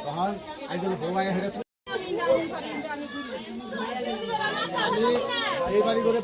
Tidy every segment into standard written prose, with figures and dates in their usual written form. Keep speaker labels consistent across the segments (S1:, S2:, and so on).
S1: তখন একজন বৌমায় হেরে এই বাড়ি করে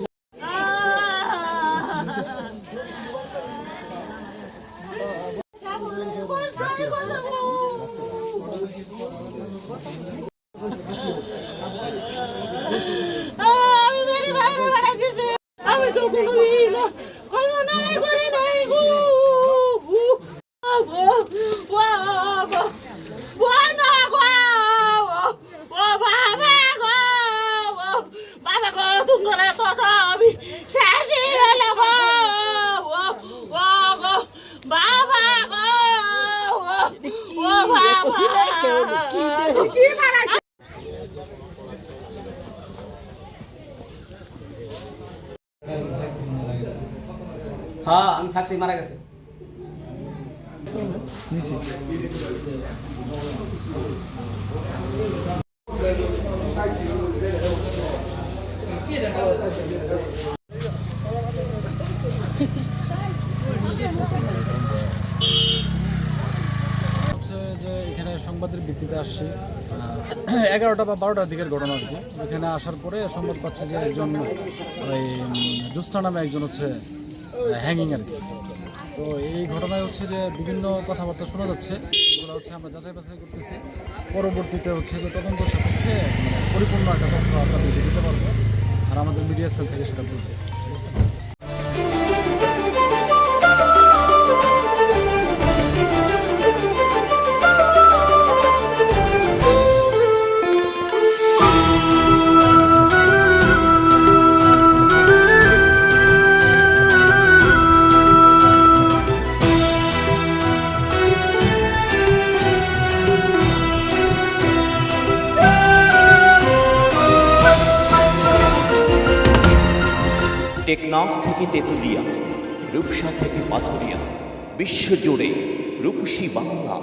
S2: হ্যাঁ আমি থাকতেই মারা গেছে।
S3: যে এখানে সংবাদের ভিত্তিতে আসছি 11টা বা 12টার দিকের ঘটনা আর কি। এখানে আসার পরে সংবাদ পাচ্ছে যে একজন ওই জুস্টা নামে একজন হচ্ছে হ্যাঙ্গিং আর কি। তো এই ঘটনায় হচ্ছে যে বিভিন্ন কথাবার্তা শোনা যাচ্ছে, এগুলো হচ্ছে আমরা যাচাই বাছাই করতেছি। পরবর্তীতে হচ্ছে যে তদন্ত সাপেক্ষে পরিপূর্ণ একটা তথ্য আপনাদের দিতে পারবো, আর আমাদের মিডিয়া সেল থেকে সেটা বলবো। ঠিক আছে।
S4: টেকনাফ থেকে তেঁতুলিয়া, রূপসা থেকে পাথুরিয়া, বিশ্বজুড়ে রূপসী বাংলা।